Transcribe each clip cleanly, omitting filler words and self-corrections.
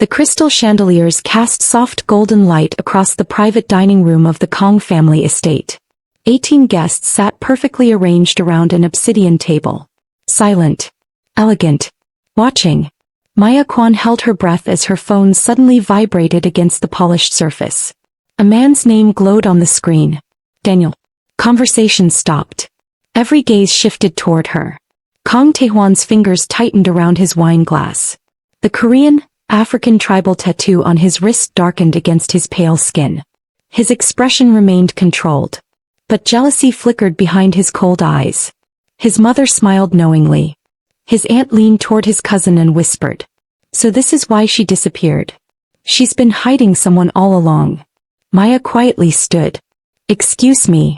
The crystal chandeliers cast soft golden light across the private dining room of the Kong family estate. 18 guests sat perfectly arranged around an obsidian table. Silent. Elegant. Watching. Maya Quan held her breath as her phone suddenly vibrated against the polished surface. A man's name glowed on the screen. Daniel. Conversation stopped. Every gaze shifted toward her. Kong Taehwan's fingers tightened around his wine glass. The Korean, African tribal tattoo on his wrist darkened against his pale skin. His expression remained controlled. But jealousy flickered behind his cold eyes. His mother smiled knowingly. His aunt leaned toward his cousin and whispered. So this is why she disappeared. She's been hiding someone all along. Maya quietly stood. Excuse me.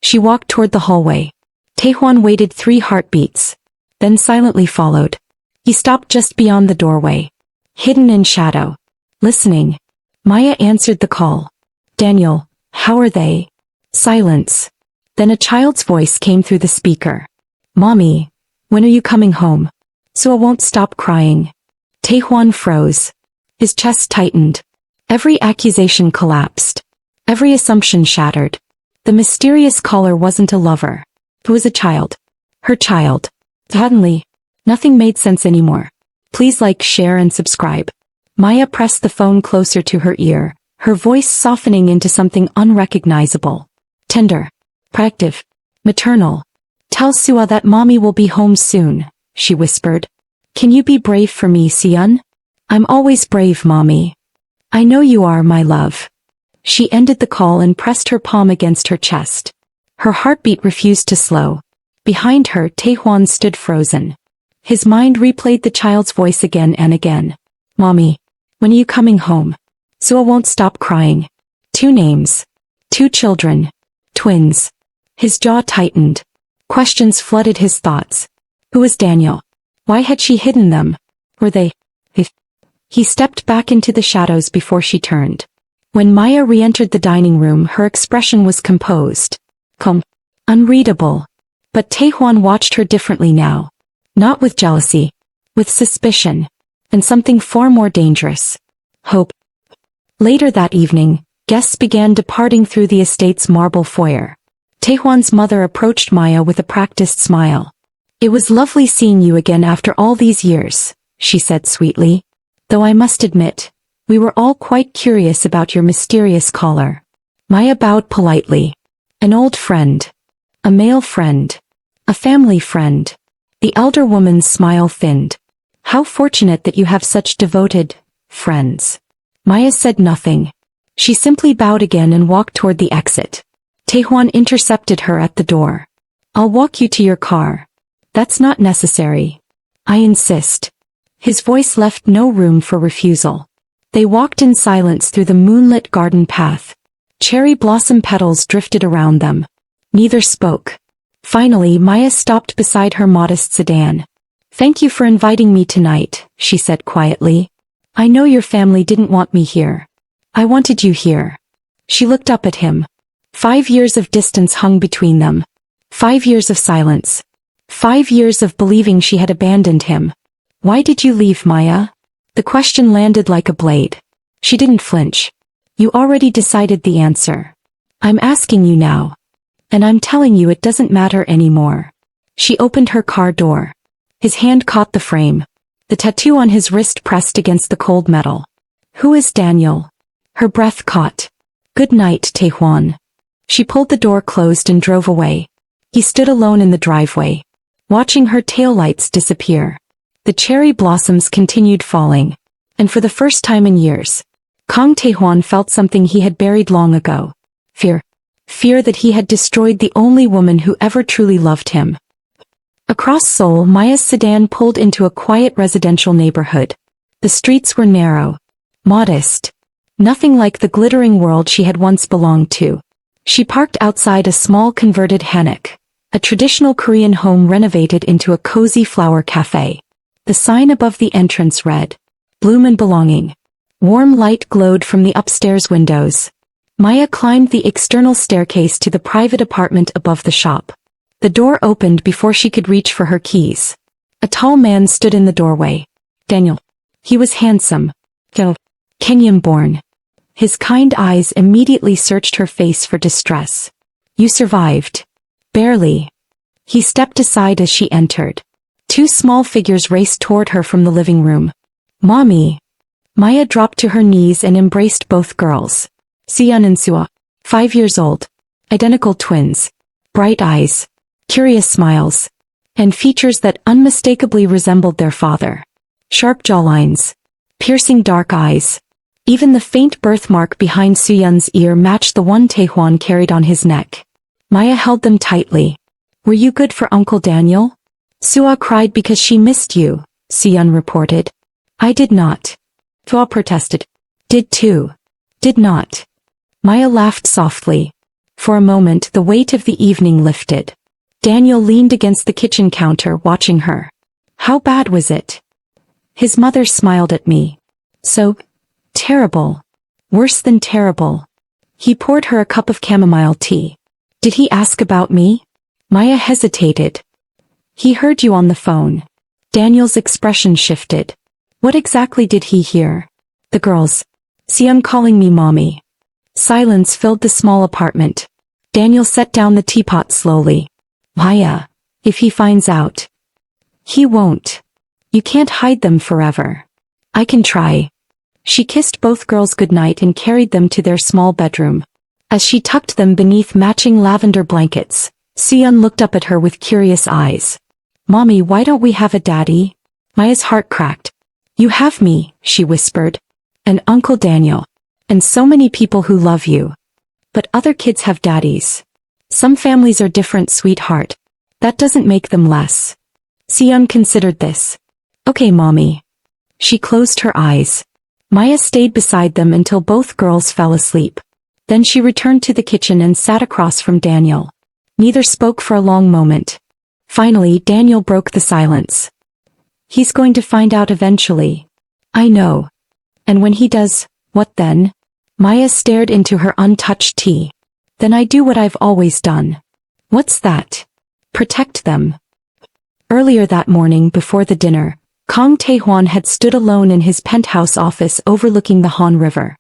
She walked toward the hallway. Taehwan waited 3 heartbeats. Then silently followed. He stopped just beyond the doorway. Hidden in shadow. Listening. Maya answered the call. Daniel, how are they? Silence. Then a child's voice came through the speaker. Mommy, when are you coming home? So I won't stop crying. Taehwan froze. His chest tightened. Every accusation collapsed. Every assumption shattered. The mysterious caller wasn't a lover. It was a child. Her child. Suddenly, nothing made sense anymore. Please like, share and subscribe. Maya pressed the phone closer to her ear, her voice softening into something unrecognizable. Tender. Proactive. Maternal. Tell Sua that mommy will be home soon, she whispered. Can you be brave for me, Seon? I'm always brave, mommy. I know you are, my love. She ended the call and pressed her palm against her chest. Her heartbeat refused to slow. Behind her, Taehwan stood frozen. His mind replayed the child's voice again and again. Mommy, when are you coming home? Sua won't stop crying. 2 names. 2 children. Twins. His jaw tightened. Questions flooded his thoughts. Who was Daniel? Why had she hidden them? Were they? He stepped back into the shadows before she turned. When Maya re-entered the dining room, her expression was composed. Calm. Unreadable. But Taehwan watched her differently now. Not with jealousy. With suspicion. And something far more dangerous. Hope. Later that evening, guests began departing through the estate's marble foyer. Taehwan's mother approached Maya with a practiced smile. It was lovely seeing you again after all these years, she said sweetly. Though I must admit, we were all quite curious about your mysterious caller. Maya bowed politely. An old friend. A male friend. A family friend. The elder woman's smile thinned. How fortunate that you have such devoted friends. Maya said nothing. She simply bowed again and walked toward the exit. Taehwan intercepted her at the door. I'll walk you to your car. That's not necessary. I insist. His voice left no room for refusal. They walked in silence through the moonlit garden path. Cherry blossom petals drifted around them. Neither spoke. Finally, Maya stopped beside her modest sedan. Thank you for inviting me tonight, she said quietly. I know your family didn't want me here. I wanted you here. She looked up at him. 5 years of distance hung between them. 5 years of silence. 5 years of believing she had abandoned him. Why did you leave, Maya? The question landed like a blade. She didn't flinch. You already decided the answer. I'm asking you now. And I'm telling you it doesn't matter anymore. She opened her car door. His hand caught the frame. The tattoo on his wrist pressed against the cold metal. Who is Daniel? Her breath caught. Good night, Taehwan. She pulled the door closed and drove away. He stood alone in the driveway, watching her taillights disappear. The cherry blossoms continued falling. And for the first time in years, Kang Taehwan felt something he had buried long ago. Fear. Fear that he had destroyed the only woman who ever truly loved him. Across Seoul, Maya's sedan pulled into a quiet residential neighborhood. The streets were narrow, modest. Nothing like the glittering world she had once belonged to. She parked outside a small converted hanok, a traditional Korean home renovated into a cozy flower cafe. The sign above the entrance read, Bloom and Belonging. Warm light glowed from the upstairs windows. Maya climbed the external staircase to the private apartment above the shop. The door opened before she could reach for her keys. A tall man stood in the doorway. Daniel. He was handsome. Kenyan-born. His kind eyes immediately searched her face for distress. You survived. Barely. He stepped aside as she entered. Two small figures raced toward her from the living room. Mommy. Maya dropped to her knees and embraced both girls. Sian and Sua, 5 years old. Identical twins. Bright eyes. Curious smiles. And features that unmistakably resembled their father. Sharp jawlines. Piercing dark eyes. Even the faint birthmark behind Suyun's ear matched the one Taehwan carried on his neck. Maya held them tightly. Were you good for Uncle Daniel? Sua cried because she missed you, Suyun reported. I did not. Sua protested. Did too. Did not. Maya laughed softly. For a moment the weight of the evening lifted. Daniel leaned against the kitchen counter watching her. How bad was it? His mother smiled at me. So terrible. Worse than terrible. He poured her a cup of chamomile tea. Did he ask about me? Maya hesitated. He heard you on the phone. Daniel's expression shifted. What exactly did he hear? The girls. Sian calling me mommy. Silence filled the small apartment. Daniel set down the teapot slowly. Maya, if he finds out. He won't. You can't hide them forever. I can try. She kissed both girls goodnight and carried them to their small bedroom. As she tucked them beneath matching lavender blankets, Sian looked up at her with curious eyes. Mommy, why don't we have a daddy? Maya's heart cracked. You have me, she whispered. And Uncle Daniel. And so many people who love you. But other kids have daddies. Some families are different, sweetheart. That doesn't make them less. Sian considered this. Okay, Mommy. She closed her eyes. Maya stayed beside them until both girls fell asleep. Then she returned to the kitchen and sat across from Daniel. Neither spoke for a long moment. Finally, Daniel broke the silence. He's going to find out eventually. I know. And when he does, what then? Maya stared into her untouched tea. Then I do what I've always done. What's that? Protect them. Earlier that morning before the dinner, Kang Tae-hwan had stood alone in his penthouse office overlooking the Han River.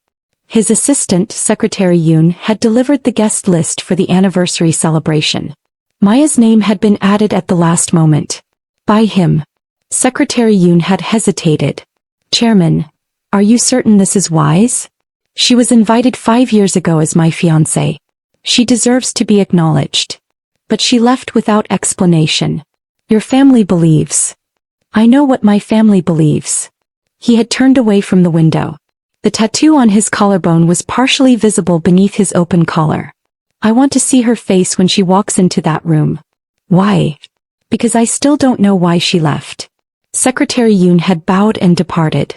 His assistant, Secretary Yoon, had delivered the guest list for the anniversary celebration. Maya's name had been added at the last moment. By him. Secretary Yoon had hesitated. Chairman, are you certain this is wise? She was invited 5 years ago as my fiancée. She deserves to be acknowledged. But she left without explanation. Your family believes. I know what my family believes. He had turned away from the window. The tattoo on his collarbone was partially visible beneath his open collar. I want to see her face when she walks into that room. Why? Because I still don't know why she left. Secretary Yoon had bowed and departed.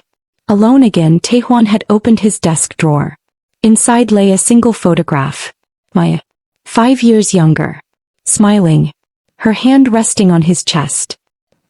Alone again, Tae-hwan had opened his desk drawer. Inside lay a single photograph. Maya. 5 years younger. Smiling. Her hand resting on his chest.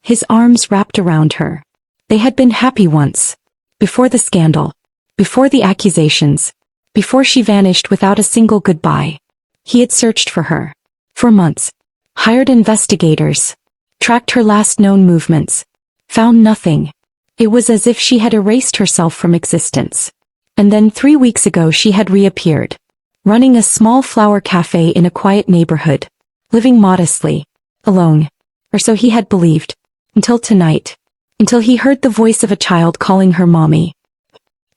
His arms wrapped around her. They had been happy once. Before the scandal. Before the accusations. Before she vanished without a single goodbye. He had searched for her. For months. Hired investigators. Tracked her last known movements. Found nothing. It was as if she had erased herself from existence. And then 3 weeks ago she had reappeared. Running a small flower cafe in a quiet neighborhood. Living modestly. Alone. Or so he had believed. Until tonight. Until he heard the voice of a child calling her mommy.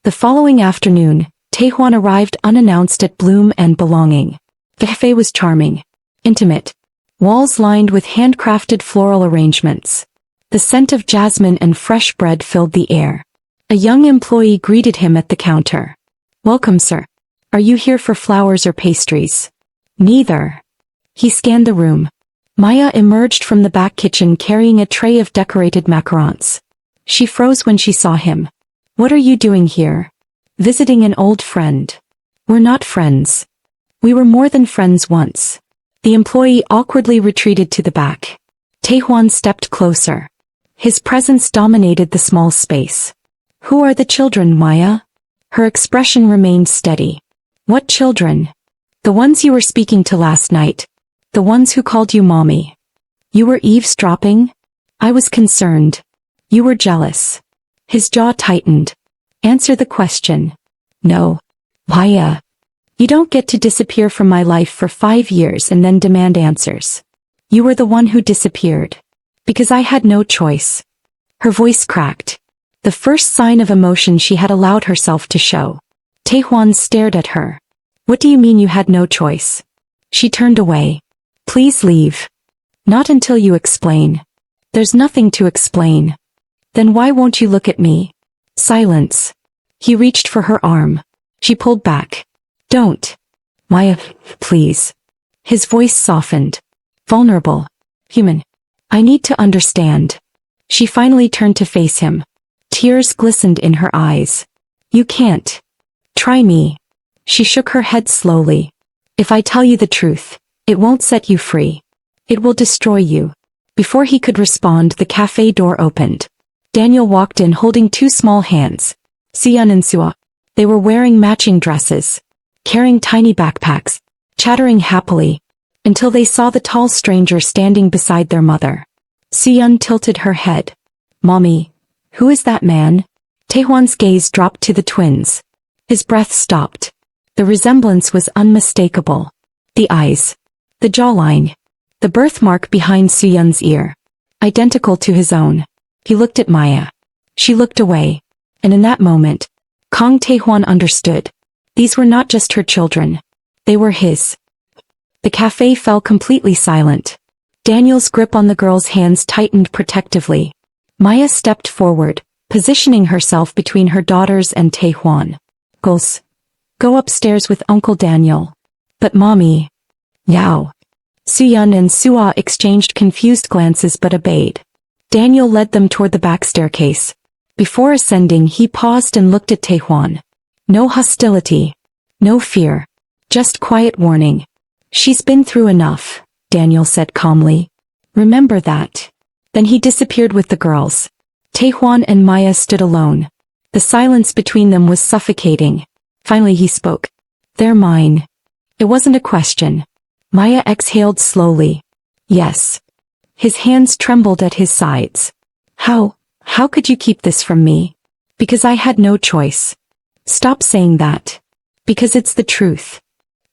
The following afternoon, Tae-hwan arrived unannounced at Bloom and Belonging. The cafe was charming. Intimate. Walls lined with handcrafted floral arrangements. The scent of jasmine and fresh bread filled the air. A young employee greeted him at the counter. Welcome, sir. Are you here for flowers or pastries? Neither. He scanned the room. Maya emerged from the back kitchen carrying a tray of decorated macarons. She froze when she saw him. What are you doing here? Visiting an old friend. We're not friends. We were more than friends once. The employee awkwardly retreated to the back. Tae-hwan stepped closer. His presence dominated the small space. Who are the children, Maya? Her expression remained steady. What children? The ones you were speaking to last night. The ones who called you mommy. You were eavesdropping? I was concerned. You were jealous. His jaw tightened. Answer the question. No. Maya. You don't get to disappear from my life for 5 years and then demand answers. You were the one who disappeared. Because I had no choice. Her voice cracked. The first sign of emotion she had allowed herself to show. Taehwan stared at her. What do you mean you had no choice? She turned away. Please leave. Not until you explain. There's nothing to explain. Then why won't you look at me? Silence. He reached for her arm. She pulled back. Don't. Maya, please. His voice softened. Vulnerable. Human. I need to understand. She finally turned to face him. Tears glistened in her eyes. You can't. Try me. She shook her head slowly. If I tell you the truth, it won't set you free. It will destroy you. Before he could respond, the cafe door opened. Daniel walked in holding 2 small hands. Seon and Sua. They were wearing matching dresses, carrying tiny backpacks, chattering happily, until they saw the tall stranger standing beside their mother. Seon tilted her head. Mommy, who is that man? Taehwan's gaze dropped to the twins. His breath stopped. The resemblance was unmistakable. The eyes. The jawline. The birthmark behind Seon's ear. Identical to his own. He looked at Maya. She looked away. And in that moment, Kang Taehwan understood. These were not just her children. They were his. The cafe fell completely silent. Daniel's grip on the girl's hands tightened protectively. Maya stepped forward, positioning herself between her daughters and Taehwan. Girls, go upstairs with Uncle Daniel. But Mommy. Yao. Suyun and Sua exchanged confused glances but obeyed. Daniel led them toward the back staircase. Before ascending, he paused and looked at Taehwan. No hostility. No fear. Just quiet warning. She's been through enough, Daniel said calmly. Remember that. Then he disappeared with the girls. Taehwan and Maya stood alone. The silence between them was suffocating. Finally he spoke. They're mine. It wasn't a question. Maya exhaled slowly. Yes. His hands trembled at his sides. How could you keep this from me? Because I had no choice. Stop saying that. Because it's the truth.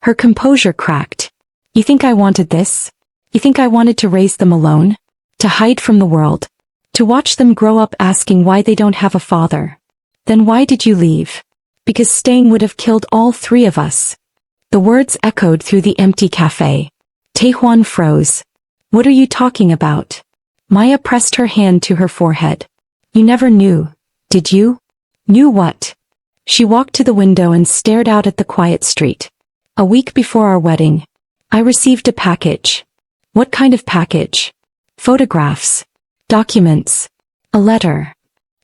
Her composure cracked. You think I wanted this? You think I wanted to raise them alone? To hide from the world? To watch them grow up asking why they don't have a father? Then why did you leave? Because staying would have killed all 3 of us. The words echoed through the empty cafe. Taehwan froze. What are you talking about? Maya pressed her hand to her forehead. You never knew, did you? Knew what? She walked to the window and stared out at the quiet street. A week before our wedding, I received a package. What kind of package? Photographs. Documents. A letter.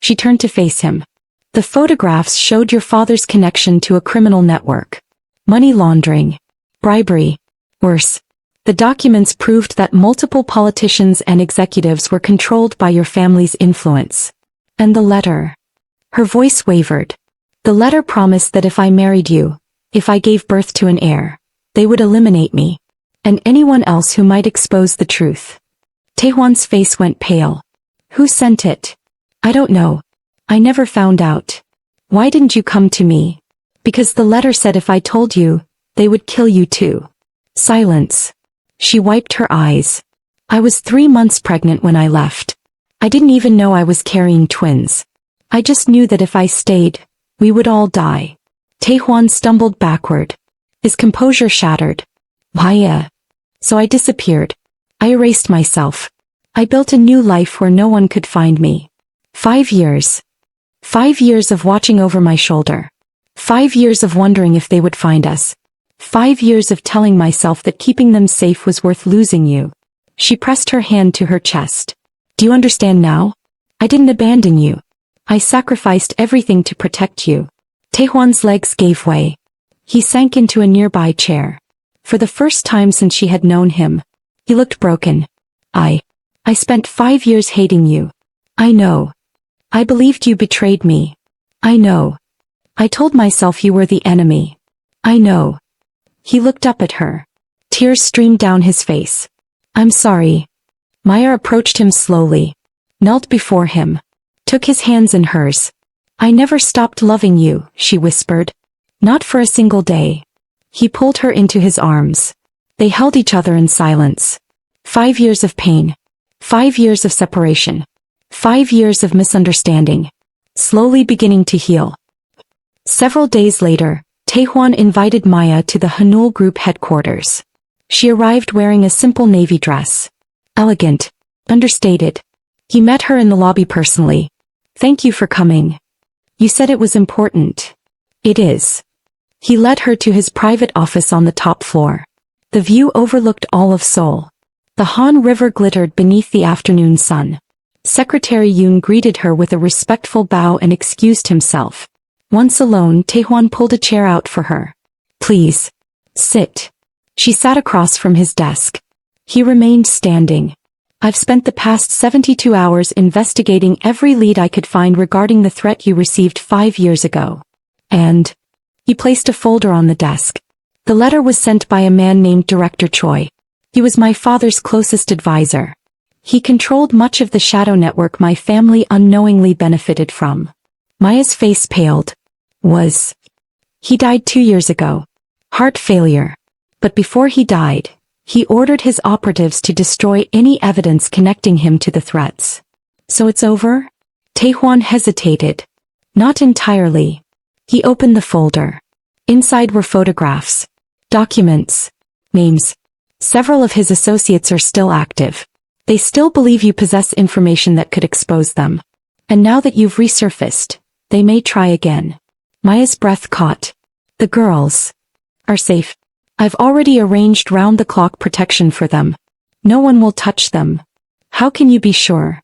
She turned to face him. The photographs showed your father's connection to a criminal network. Money laundering. Bribery. Worse. The documents proved that multiple politicians and executives were controlled by your family's influence. And the letter. Her voice wavered. The letter promised that if I married you, if I gave birth to an heir, they would eliminate me. And anyone else who might expose the truth. Taehwan's face went pale. Who sent it? I don't know. I never found out. Why didn't you come to me? Because the letter said if I told you, they would kill you too. Silence. She wiped her eyes. I was 3 months pregnant when I left. I didn't even know I was carrying twins. I just knew that if I stayed, we would all die. Taehwan stumbled backward. His composure shattered. Maya. So I disappeared. I erased myself. I built a new life where no one could find me. 5 years. 5 years of watching over my shoulder. 5 years of wondering if they would find us. 5 years of telling myself that keeping them safe was worth losing you. She pressed her hand to her chest. Do you understand now? I didn't abandon you. I sacrificed everything to protect you. Taehwan's legs gave way. He sank into a nearby chair. For the first time since she had known him, he looked broken. I spent 5 years hating you. I know. I believed you betrayed me. I know. I told myself you were the enemy. I know. He looked up at her. Tears streamed down his face. I'm sorry. Maya approached him slowly, knelt before him, took his hands in hers. I never stopped loving you, she whispered. Not for a single day. He pulled her into his arms. They held each other in silence. 5 years of pain. 5 years of separation. 5 years of misunderstanding. Slowly beginning to heal. Several days later, Taehwan invited Maya to the Hanul Group headquarters. She arrived wearing a simple navy dress. Elegant. Understated. He met her in the lobby personally. Thank you for coming. You said it was important. It is. He led her to his private office on the top floor. The view overlooked all of Seoul. The Han River glittered beneath the afternoon sun. Secretary Yoon greeted her with a respectful bow and excused himself. Once alone, Taehwan pulled a chair out for her. Please. Sit. She sat across from his desk. He remained standing. I've spent the past 72 hours investigating every lead I could find regarding the threat you received 5 years ago. And he placed a folder on the desk. The letter was sent by a man named Director Choi. He was my father's closest advisor. He controlled much of the shadow network my family unknowingly benefited from. Maya's face paled. He died 2 years ago. Heart failure. But before he died, he ordered his operatives to destroy any evidence connecting him to the threats. So it's over? Taehwan hesitated. Not entirely. He opened the folder. Inside were photographs, documents, names. Several of his associates are still active. They still believe you possess information that could expose them. And now that you've resurfaced, they may try again. Maya's breath caught. The girls are safe. I've already arranged round-the-clock protection for them. No one will touch them. How can you be sure?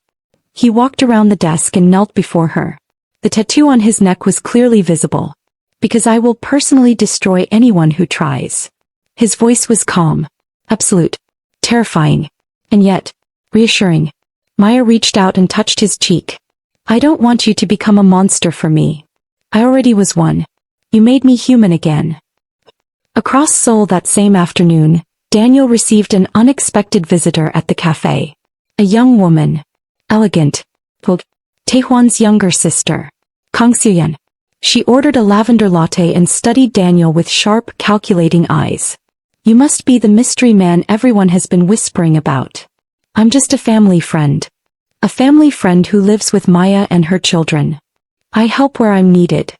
He walked around the desk and knelt before her. The tattoo on his neck was clearly visible. Because I will personally destroy anyone who tries. His voice was calm, absolute, terrifying, and yet, reassuring. Maya reached out and touched his cheek. I don't want you to become a monster for me. I already was one. You made me human again. Across Seoul that same afternoon, Daniel received an unexpected visitor at the cafe. A young woman. Elegant. Taehwan's younger sister. Kang Soo-yeon. She ordered a lavender latte and studied Daniel with sharp, calculating eyes. You must be the mystery man everyone has been whispering about. I'm just a family friend. A family friend who lives with Maya and her children. I help where I'm needed.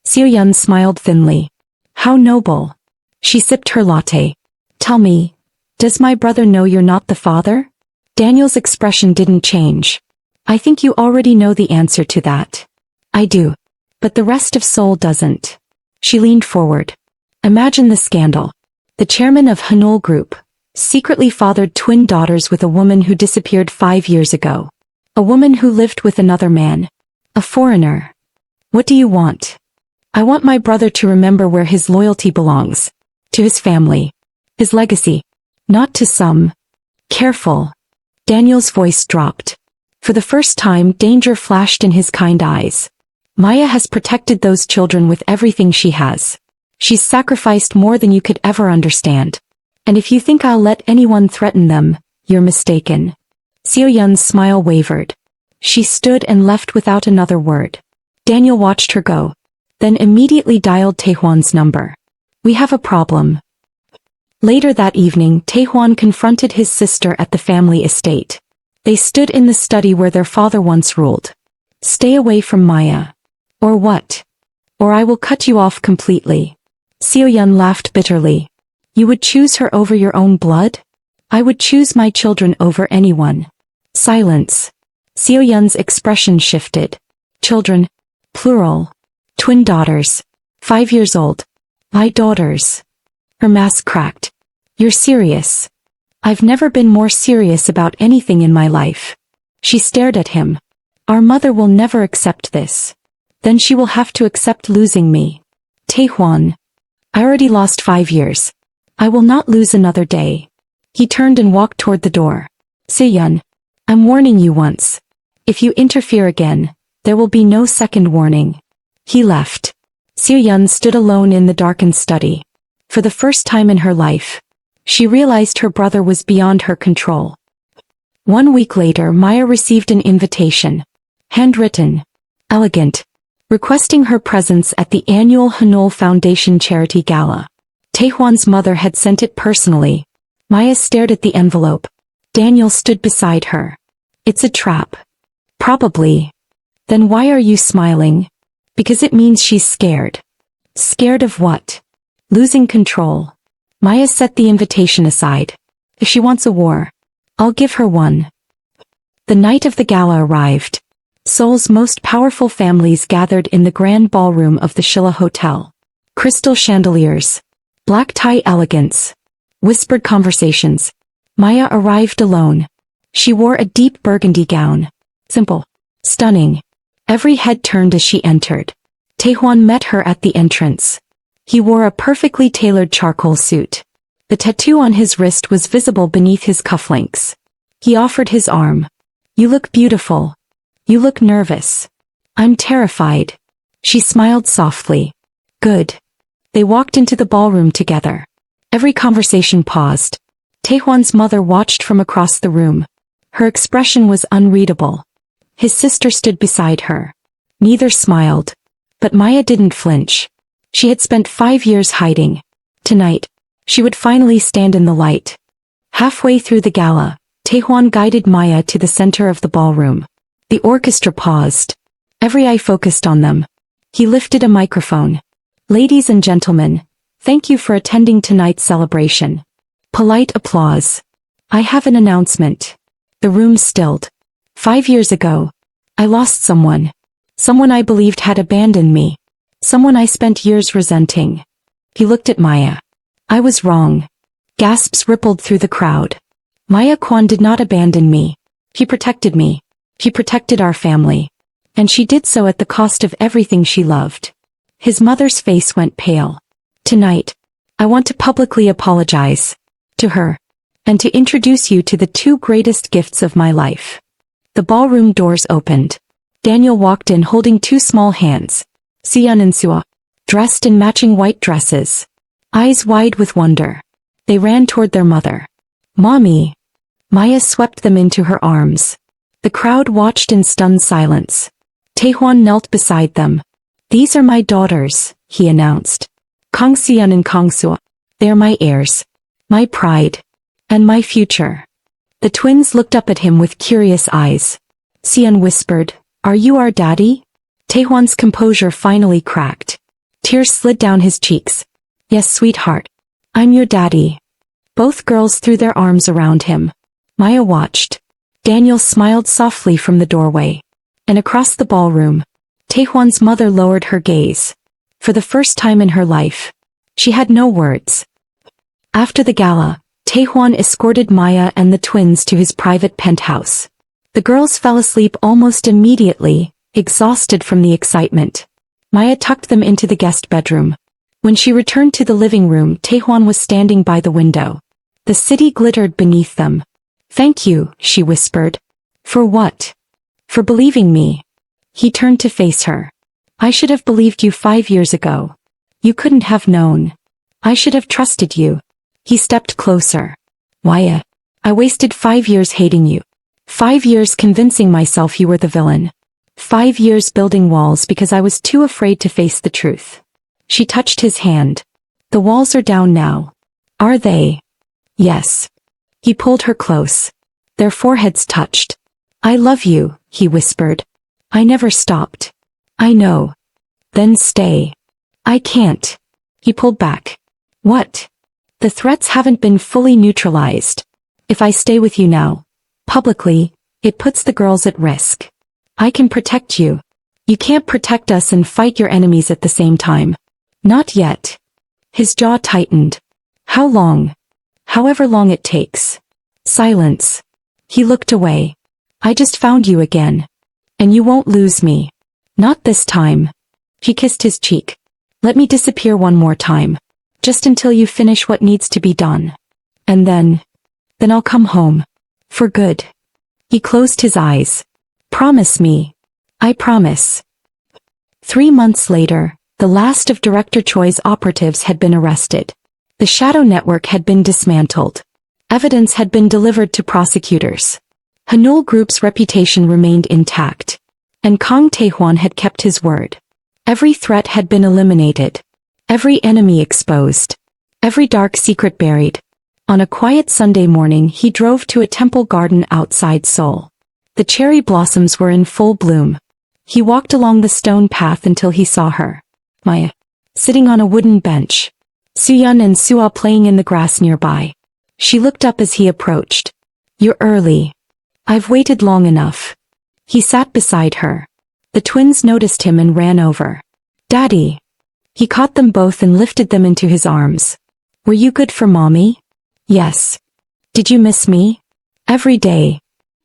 Soo-yeon smiled thinly. How noble. She sipped her latte. Tell me, does my brother know you're not the father? Daniel's expression didn't change. I think you already know the answer to that. I do. But the rest of Seoul doesn't. She leaned forward. Imagine the scandal. The chairman of Hanul Group secretly fathered twin daughters with a woman who disappeared 5 years ago. A woman who lived with another man. A foreigner. What do you want? I want my brother to remember where his loyalty belongs. To his family. His legacy. Not to some. Careful. Daniel's voice dropped. For the first time, danger flashed in his kind eyes. Maya has protected those children with everything she has. She's sacrificed more than you could ever understand. And if you think I'll let anyone threaten them, you're mistaken. Soo-yeon's smile wavered. She stood and left without another word. Daniel watched her go. Then immediately dialed Taehwan's number. We have a problem. Later that evening, Taehwan confronted his sister at the family estate. They stood in the study where their father once ruled. Stay away from Maya. Or what? Or I will cut you off completely. Soo-yeon laughed bitterly. You would choose her over your own blood? I would choose my children over anyone. Silence. Soo-yeon's expression shifted. Children. Plural. Twin daughters. 5 years old. My daughters. Her mask cracked. You're serious. I've never been more serious about anything in my life. She stared at him. Our mother will never accept this. Then she will have to accept losing me. Taehwan. I already lost 5 years. I will not lose another day. He turned and walked toward the door. Soo-yeon. I'm warning you once. If you interfere again, there will be no second warning. He left. Soo-yeon stood alone in the darkened study. For the first time in her life, she realized her brother was beyond her control. 1 week later, Maya received an invitation. Handwritten. Elegant. requesting her presence at the annual Hanul Foundation Charity Gala. Taehwan's mother had sent it personally. Maya stared at the envelope. Daniel stood beside her. It's a trap. Probably. Then why are you smiling? Because it means she's scared. Scared of what? Losing control. Maya set the invitation aside. If she wants a war, I'll give her one. The night of the gala arrived. Seoul's most powerful families gathered in the grand ballroom of the Shilla Hotel. Crystal chandeliers. Black tie elegance. Whispered conversations. Maya arrived alone. She wore a deep burgundy gown. Simple. Stunning. Every head turned as she entered. Taehwan met her at the entrance. He wore a perfectly tailored charcoal suit. The tattoo on his wrist was visible beneath his cufflinks. He offered his arm. You look beautiful. You look nervous. I'm terrified. She smiled softly. Good. They walked into the ballroom together. Every conversation paused. Taehwan's mother watched from across the room. Her expression was unreadable. His sister stood beside her. Neither smiled. But Maya didn't flinch. She had spent 5 years hiding. Tonight, she would finally stand in the light. Halfway through the gala, Taehwan guided Maya to the center of the ballroom. The orchestra paused. Every eye focused on them. He lifted a microphone. Ladies and gentlemen, thank you for attending tonight's celebration. Polite applause. I have an announcement. The room stilled. 5 years ago, I lost someone. Someone I believed had abandoned me. Someone I spent years resenting. He looked at Maya. I was wrong. Gasps rippled through the crowd. Maya Kwan did not abandon me. He protected me. He protected our family. And she did so at the cost of everything she loved. His mother's face went pale. Tonight, I want to publicly apologize. To her. And to introduce you to the 2 greatest gifts of my life. The ballroom doors opened. Daniel walked in holding 2 small hands. Seon and Sua. Dressed in matching white dresses. Eyes wide with wonder. They ran toward their mother. Mommy. Maya swept them into her arms. The crowd watched in stunned silence. Taehwan knelt beside them. These are my daughters, he announced. Kang Seon and Kang Sua. They are my heirs. My pride. And my future. The twins looked up at him with curious eyes. Seon whispered, Are you our daddy? Taehwan's composure finally cracked. Tears slid down his cheeks. Yes, sweetheart. I'm your daddy. Both girls threw their arms around him. Maya watched. Daniel smiled softly from the doorway. And across the ballroom, Taehwan's mother lowered her gaze. For the first time in her life, she had no words. After the gala, Taehwan escorted Maya and the twins to his private penthouse. The girls fell asleep almost immediately, exhausted from the excitement. Maya tucked them into the guest bedroom. When she returned to the living room, Taehwan was standing by the window. The city glittered beneath them. Thank you, she whispered. For what? For believing me. He turned to face her. I should have believed you 5 years ago. You couldn't have known. I should have trusted you. He stepped closer. Maya, I wasted 5 years hating you. 5 years convincing myself you were the villain. 5 years building walls because I was too afraid to face the truth. She touched his hand. The walls are down now. Are they? Yes. He pulled her close. Their foreheads touched. I love you, he whispered. I never stopped. I know. Then stay. I can't. He pulled back. What? The threats haven't been fully neutralized. If I stay with you now, publicly, it puts the girls at risk. I can protect you. You can't protect us and fight your enemies at the same time. Not yet. His jaw tightened. How long? However long it takes. Silence. He looked away. I just found you again. And you won't lose me. Not this time. She kissed his cheek. Let me disappear one more time. Just until you finish what needs to be done. And then I'll come home. For good. He closed his eyes. Promise me. I promise. 3 months later, the last of Director Choi's operatives had been arrested. The shadow network had been dismantled. Evidence had been delivered to prosecutors. Hanul Group's reputation remained intact. And Kang Taehwan had kept his word. Every threat had been eliminated. Every enemy exposed. Every dark secret buried. On a quiet Sunday morning he drove to a temple garden outside Seoul. The cherry blossoms were in full bloom. He walked along the stone path until he saw her. Maya. Sitting on a wooden bench. Soo-yeon and Soo-ah playing in the grass nearby. She looked up as he approached. "You're early. I've waited long enough." He sat beside her. The twins noticed him and ran over. "Daddy." He caught them both and lifted them into his arms. "Were you good for Mommy?" "Yes." "Did you miss me?" "Every day."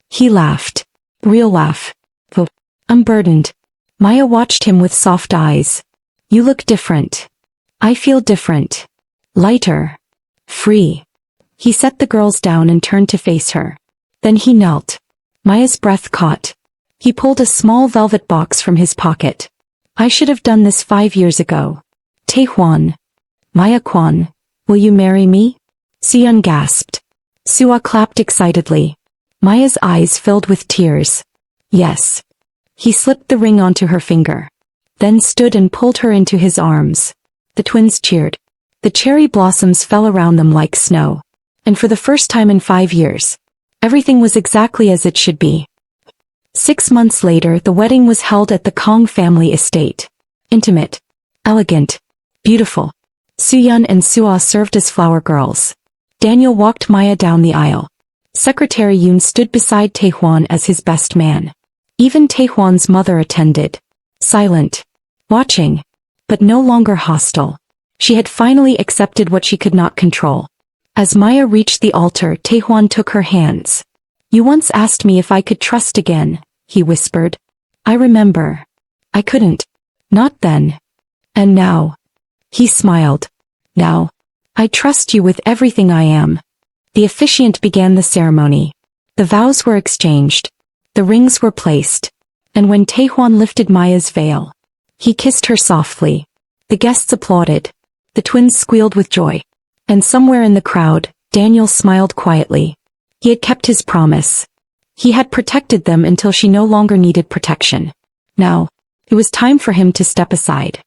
He laughed. Real laugh. "Oh, I'm burdened." Maya watched him with soft eyes. "You look different." "I feel different. Lighter. Free." He set the girls down and turned to face her. Then he knelt. Maya's breath caught. He pulled a small velvet box from his pocket. "I should have done this 5 years ago. Taehwan." "Maya Kwan, will you marry me?" Soo-yeon gasped. Soo-ah clapped excitedly. Maya's eyes filled with tears. "Yes." He slipped the ring onto her finger. Then stood and pulled her into his arms. The twins cheered. The cherry blossoms fell around them like snow. And for the first time in 5 years, everything was exactly as it should be. 6 months later the wedding was held at the Kong family estate. Intimate. Elegant. Beautiful. Soo-yeon and Soo-ah served as flower girls. Daniel walked Maya down the aisle. Secretary Yoon stood beside Taehwan as his best man. Even Taehwan's mother attended. Silent. Watching. But no longer hostile. She had finally accepted what she could not control. As Maya reached the altar, Taehwan took her hands. "You once asked me if I could trust again," he whispered. "I remember. I couldn't. Not then. And now." He smiled. "Now. I trust you with everything I am." The officiant began the ceremony. The vows were exchanged. The rings were placed. And when Taehwan lifted Maya's veil, he kissed her softly. The guests applauded. The twins squealed with joy. And somewhere in the crowd, Daniel smiled quietly. He had kept his promise. He had protected them until she no longer needed protection. Now, it was time for him to step aside.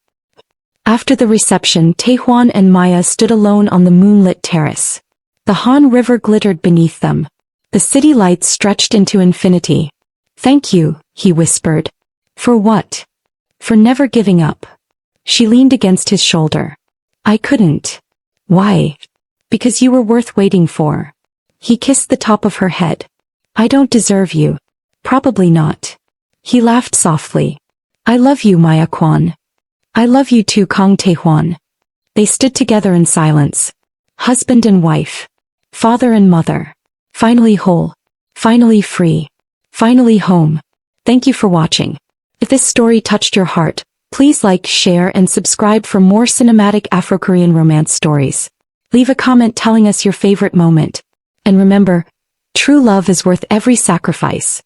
After the reception, Taehwan and Maya stood alone on the moonlit terrace. The Han River glittered beneath them. The city lights stretched into infinity. "Thank you," he whispered. "For what?" "For never giving up." She leaned against his shoulder. "I couldn't." "Why?" "Because you were worth waiting for." He kissed the top of her head. "I don't deserve you." "Probably not." He laughed softly. "I love you, Maya Kwan." "I love you too, Kong Taehwan." They stood together in silence. Husband and wife. Father and mother. Finally whole. Finally free. Finally home. Thank you for watching. If this story touched your heart, please like, share, and subscribe for more cinematic Afro-Korean romance stories. Leave a comment telling us your favorite moment. And remember, true love is worth every sacrifice.